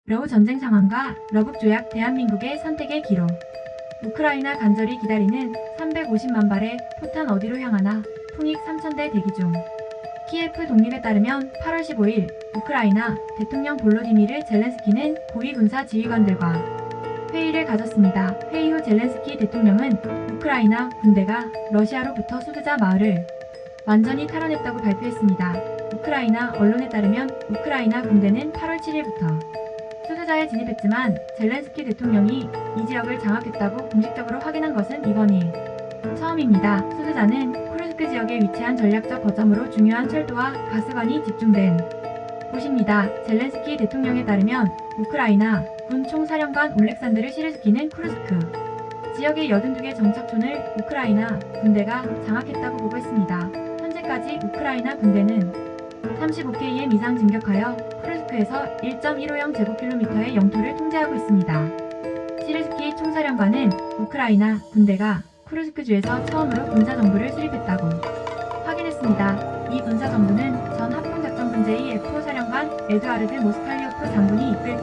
러우 전쟁 상황과 러북 조약 대한민국의 선택의 기록. 우크라이나 간절히 기다리는 350만 발의 포탄 어디로 향하나 풍익 3,000대 대기 중. 키예프 독립에 따르면 8월 15일 우크라이나 대통령 볼로디미르 젤렌스키는 고위 군사 지휘관들과 회의를 가졌습니다. 회의 후 젤렌스키 대통령은 우크라이나 군대가 러시아로부터 수드자 마을을 완전히 탈환했다고 발표했습니다. 우크라이나 언론에 따르면 우크라이나 군대는 8월 7일부터 수드자에 진입했지만 젤렌스키 대통령이 이 지역을 장악했다고 공식적으로 확인한 것은 이번이 처음입니다. 수드자는 쿠르스크 지역에 위치한 전략적 거점으로 중요한 철도와 가스관이 집중된 곳입니다. 젤렌스키 대통령에 따르면 우크라이나 군 총사령관 올렉산드르 시르스키는 쿠르스크 지역의 82개 정착촌을 우크라이나 군대가 장악했다고 보고했습니다. 현재까지 우크라이나 군대는 35km 이상 진격하여 쿠르스크에서 1.150제곱킬로미터의 영토를 통제하고 있습니다. 시르스키 총사령관은 우크라이나 군대가 쿠르스크주에서 처음으로 군사정부를 수립했다고 확인했습니다. 이 군사정부는 전 합동작전군 제2F 사령관 에드와르드 모스칼리오프 장군이 이끌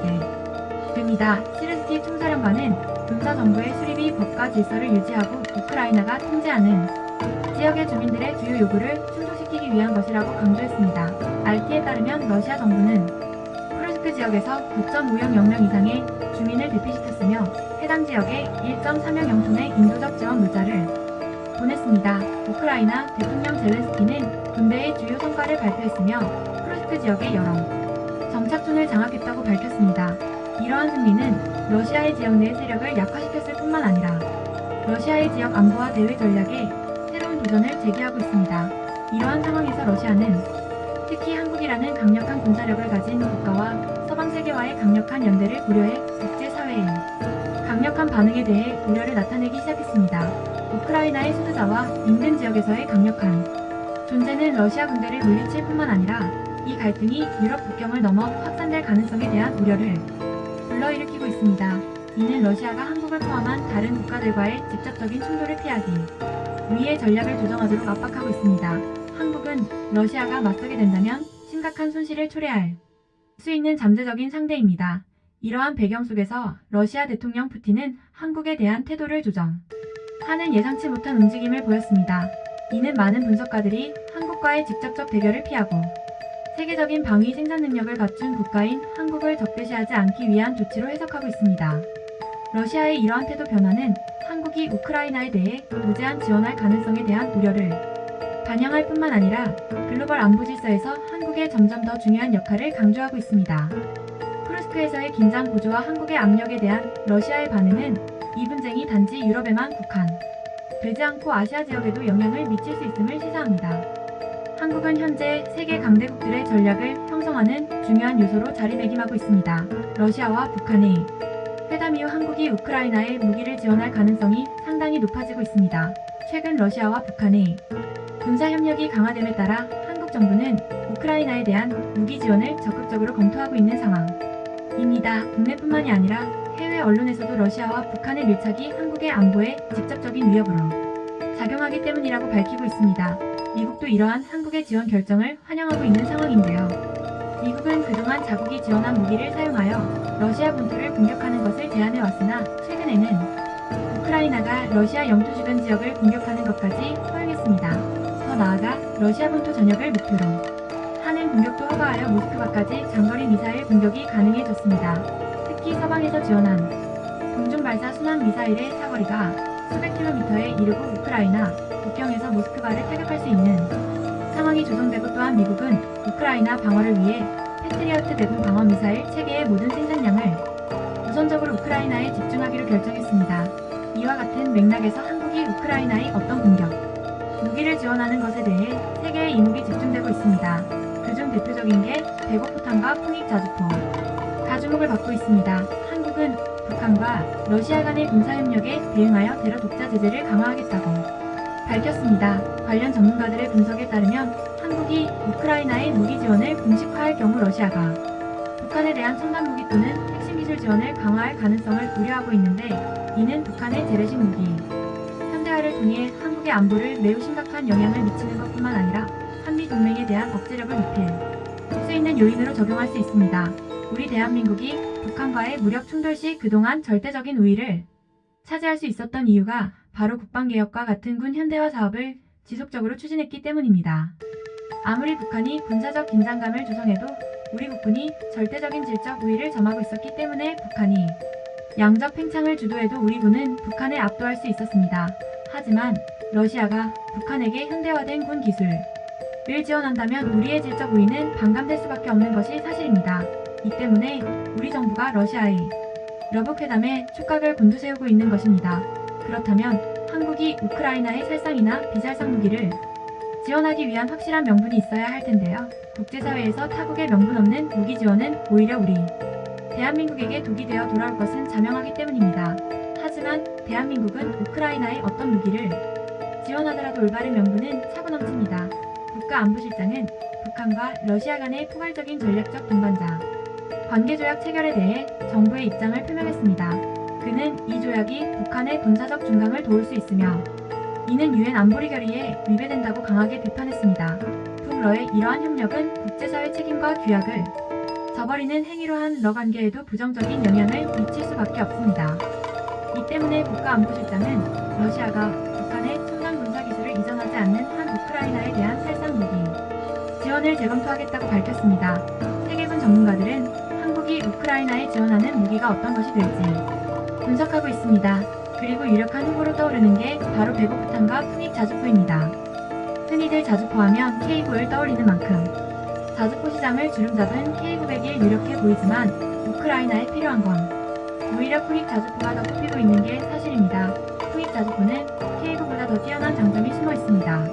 때입니다. 시르스키 총사령관은 군사정부의 수립이 법과 질서를 유지하고 우크라이나가 통제하는 지역의 주민들의 주요 요구를 충족시키기 위한 것이라고 강조했습니다. RT에 따르면 러시아 정부는 쿠르스크 지역에서 9.500명 이상의 주민을 대피시켰으며 해당 지역에 1.300톤의 인도적 지원 물자를 보냈습니다. 우크라이나 대통령 젤렌스키는 군대의 주요 성과를 발표했으며 쿠르스크 지역의 여러 정착촌을 장악했다고 밝혔습니다. 이러한 승리는 러시아의 지역 내 세력을 약화시켰을 뿐만 아니라 러시아의 지역 안보와 대외 전략에 새로운 도전을 제기하고 있습니다. 이러한 상황에서 러시아는 특히 한국이라는 강력한 군사력을 가진 국가와 서방 세계와의 강력한 연대를 고려해 국제사회의 강력한 반응에 대해 우려를 나타내기 시작했습니다. 우크라이나의 수드자와 인근 지역에서의 강력한 존재는 러시아 군대를 물리칠 뿐만 아니라 이 갈등이 유럽 국경을 넘어 확산될 가능성에 대한 우려를 불러일으키고 있습니다. 이는 러시아가 한국을 포함한 다른 국가들과의 직접적인 충돌을 피하기 위해 전략을 조정하도록 압박하고 있습니다. 한국은 러시아가 맞서게 된다면 심각한 손실을 초래할 수 있는 잠재적인 상대입니다. 이러한 배경 속에서 러시아 대통령 푸틴은 한국에 대한 태도를 조정하는 예상치 못한 움직임을 보였습니다. 이는 많은 분석가들이 한국과의 직접적 대결을 피하고 세계적인 방위 생산 능력을 갖춘 국가인 한국을 적대시하지 않기 위한 조치로 해석하고 있습니다. 러시아의 이러한 태도 변화는 한국이 우크라이나에 대해 무제한 지원할 가능성에 대한 우려를 반영할 뿐만 아니라 글로벌 안보 질서에서 한국의 점점 더 중요한 역할을 강조하고 있습니다. 쿠르스크에서의 긴장 고조와 한국의 압력에 대한 러시아의 반응은 이 분쟁이 단지 유럽에만 국한되지 않고 아시아 지역에도 영향을 미칠 수 있음을 시사합니다. 한국은 현재 세계 강대국들의 전략을 형성하는 중요한 요소로 자리매김하고 있습니다. 러시아와 북한의 회담 이후 한국이 우크라이나에 무기를 지원할 가능성이 상당히 높아지고 있습니다. 최근 러시아와 북한의 군사협력이 강화됨에 따라 한국 정부는 우크라이나에 대한 무기 지원을 적극적으로 검토하고 있는 상황입니다. 국내뿐만이 아니라 해외 언론에서도 러시아와 북한의 밀착이 한국의 안보에 직접적인 위협으로 작용하기 때문이라고 밝히고 있습니다. 미국도 이러한 한국의 지원 결정을 환영하고 있는 상황인데요. 미국은 그동안 자국이 지원한 무기를 사용하여 러시아 본토를 공격하는 것을 제안해왔으나 최근에는 우크라이나가 러시아 영토 주변 지역을 공격하는 것까지 허용했습니다. 더 나아가 러시아 본토 전역을 목표로 하는 공격도 허가하여 모스크바까지 장거리 미사일 공격이 가능해졌습니다. 특히 서방에서 지원한 공중 발사 순항 미사일의 사거리가 수백 킬로미터에 이르고 우크라이나 국경에서 모스크바를 타격할 수 있는 상황이 조성되고 또한 미국은 우크라이나 방어를 위해 패트리어트 대공 방어 미사일 체계의 모든 생산량을 우선적으로 우크라이나에 집중하기로 결정했습니다. 이와 같은 맥락에서 한국이 우크라이나의 어떤 공격, 무기를 지원하는 것에 대해 세계의 이목이 집중되고 있습니다. 그중 대표적인 게 대곡포탄과 풍익 자주포가 주목을 받고 있습니다. 한국은 북한과 러시아 간의 군사협력에 대응하여 테러 독자 제재를 강화하겠다고 밝혔습니다. 관련 전문가들의 분석에 따르면 한국이 우크라이나의 무기 지원을 공식화할 경우 러시아가 북한에 대한 첨단 무기 또는 핵심 기술 지원을 강화할 가능성을 우려하고 있는데 이는 북한의 재래식 무기 현대화를 통해 한국의 안보를 매우 심각한 영향을 미치는 것뿐만 아니라 한미 동맹에 대한 억제력을 높일 수 있는 요인으로 적용할 수 있습니다. 우리 대한민국이 북한과의 무력 충돌 시 그동안 절대적인 우위를 차지할 수 있었던 이유가 바로 국방개혁과 같은 군 현대화 사업을 지속적으로 추진했기 때문입니다. 아무리 북한이 군사적 긴장감을 조성해도 우리 국군이 절대적인 질적 우위를 점하고 있었기 때문에 북한이 양적 팽창을 주도해도 우리 군은 북한을 압도할 수 있었습니다. 하지만 러시아가 북한에게 현대화된 군 기술을 지원한다면 우리의 질적 우위는 반감될 수밖에 없는 것이 사실입니다. 이 때문에 우리 정부가 러시아의 러브회담에 촉각을 곤두세우고 있는 것입니다. 그렇다면 한국이 우크라이나의 살상이나 비살상 무기를 지원하기 위한 확실한 명분이 있어야 할 텐데요. 국제사회에서 타국의 명분 없는 무기 지원은 오히려 우리 대한민국에게 독이 되어 돌아올 것은 자명하기 때문입니다. 하지만 대한민국은 우크라이나의 어떤 무기를 지원하더라도 올바른 명분은 차고 넘칩니다. 국가안보실장은 북한과 러시아 간의 포괄적인 전략적 동반자 관계조약 체결에 대해 정부의 입장을 표명했습니다. 그는 이 조약이 북한의 군사적 중강을 도울 수 있으며 이는 유엔 안보리 결의에 위배된다고 강하게 비판했습니다. 북러의 이러한 협력은 국제사회 책임과 규약을 저버리는 행위로 한 러 관계에도 부정적인 영향을 미칠 수밖에 없습니다. 이 때문에 국가안보실장은 러시아가 북한의 첨단 군사기술을 이전하지 않는 한 우크라이나에 대한 살상 무기 지원을 재검토하겠다고 밝혔습니다. 세계군 전문가들은 한국이 우크라이나에 지원하는 무기가 어떤 것이 될지 분석하고 있습니다. 그리고 유력한 후보로 떠오르는 게 바로 배고프탄과 풍익 자주포입니다. 흔히들 자주포하면 K9를 떠올리는 만큼 자주포 시장을 주름잡은 K900이 유력해 보이지만 우크라이나에 필요한 건 오히려 풍익 자주포가 더 꼽히고 있는 게 사실입니다. 풍익 자주포는 K9보다 더 뛰어난 장점이 숨어 있습니다.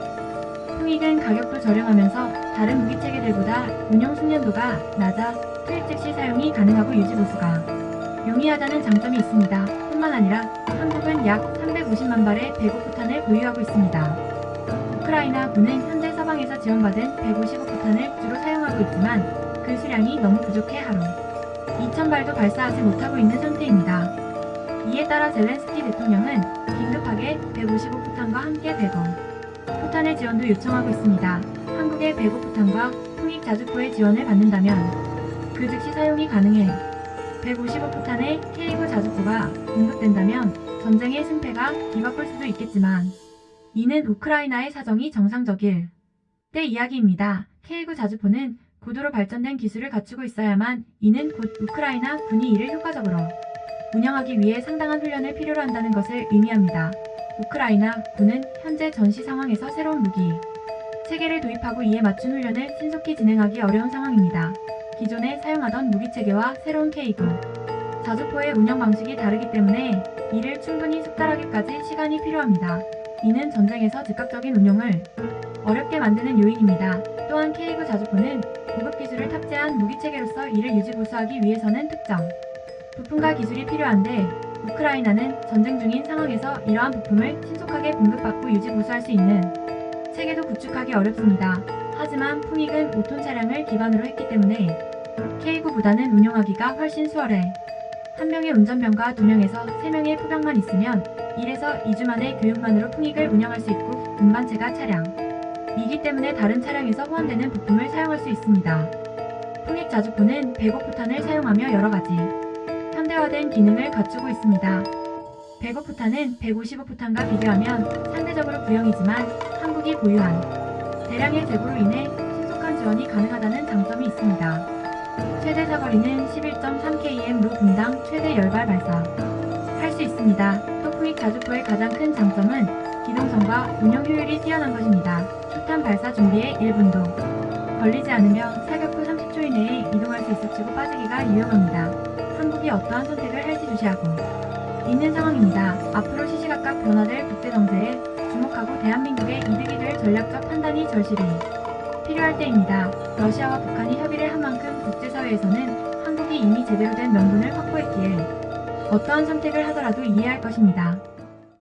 풍익은 가격도 저렴하면서 다른 무기 체계들보다 운용 숙련도가 낮아 투입 즉시 사용이 가능하고 유지 보수가 용이하다는 장점이 있습니다. 뿐만 아니라 한국은 약 350만 발의 배고프탄을 보유하고 있습니다. 우크라이나 군은 현재 서방에서 지원받은 155포탄을 주로 사용하고 있지만 그 수량이 너무 부족해 하루 2,000발도 발사하지 못하고 있는 상태입니다. 이에 따라 젤렌스키 대통령은 긴급하게 155포탄과 함께 100억 포탄의 지원도 요청하고 있습니다. 한국의 105포탄과 풍익 자주포의 지원을 받는다면 그 즉시 사용이 가능해 155포탄의 K9 자주포가 공급된다면 전쟁의 승패가 뒤바꿀 수도 있겠지만 이는 우크라이나의 사정이 정상적일 때 이야기입니다. K9 자주포는 고도로 발전된 기술을 갖추고 있어야만 이는 곧 우크라이나 군이 이를 효과적으로 운영하기 위해 상당한 훈련을 필요로 한다는 것을 의미합니다. 우크라이나 군은 현재 전시 상황에서 새로운 무기 체계를 도입하고 이에 맞춘 훈련을 신속히 진행하기 어려운 상황입니다. 기존에 사용하던 무기체계와 새로운 K9 자주포의 운영 방식이 다르기 때문에 이를 충분히 숙달하기까지 시간이 필요합니다. 이는 전쟁에서 즉각적인 운용을 어렵게 만드는 요인입니다. 또한 K9 자주포는 고급 기술을 탑재한 무기체계로서 이를 유지보수하기 위해서는 특정 부품과 기술이 필요한데 우크라이나는 전쟁 중인 상황에서 이러한 부품을 신속하게 공급받고 유지보수할 수 있는 체계도 구축하기 어렵습니다. 하지만 풍익은 5톤 차량을 기반으로 했기 때문에 K9보다는 운용하기가 훨씬 수월해. 한 명의 운전병과 2명에서 3명의 포병만 있으면 1에서 2주 만에 교육만으로 풍익을 운영할 수 있고 운반체가 차량이기 때문에 다른 차량에서 호환되는 부품을 사용할 수 있습니다. 풍익 자주포는 105포탄을 사용하며 여러가지 현대화된 기능을 갖추고 있습니다. 105포탄은 155포탄과 비교하면 상대적으로 구형이지만 한국이 보유한 대량의 재고로 인해 신속한 지원이 가능하다는 장점이 있습니다. 최대 사거리는 11.3km로 분당 최대 10발 발사할 수 있습니다. 또 풍익 자주포의 가장 큰 장점은 기동성과 운용 효율이 뛰어난 것입니다. 초탄 발사 준비에 1분도 걸리지 않으며 사격 후 30초 이내에 이동할 수 있어 치고 빠지기가 유용합니다. 한국이 어떠한 선택을 할지 주시하고 있는 상황입니다. 앞으로 시시각각 변화될 국제정세에 주목하고 대한민국의 이득이 될 전략적 판단이 절실히 필요할 때입니다. 러시아와 북한이 협의를 한 만큼 국제사회에서는 한국이 이미 제대로 된 명분을 확보했기에 어떠한 선택을 하더라도 이해할 것입니다.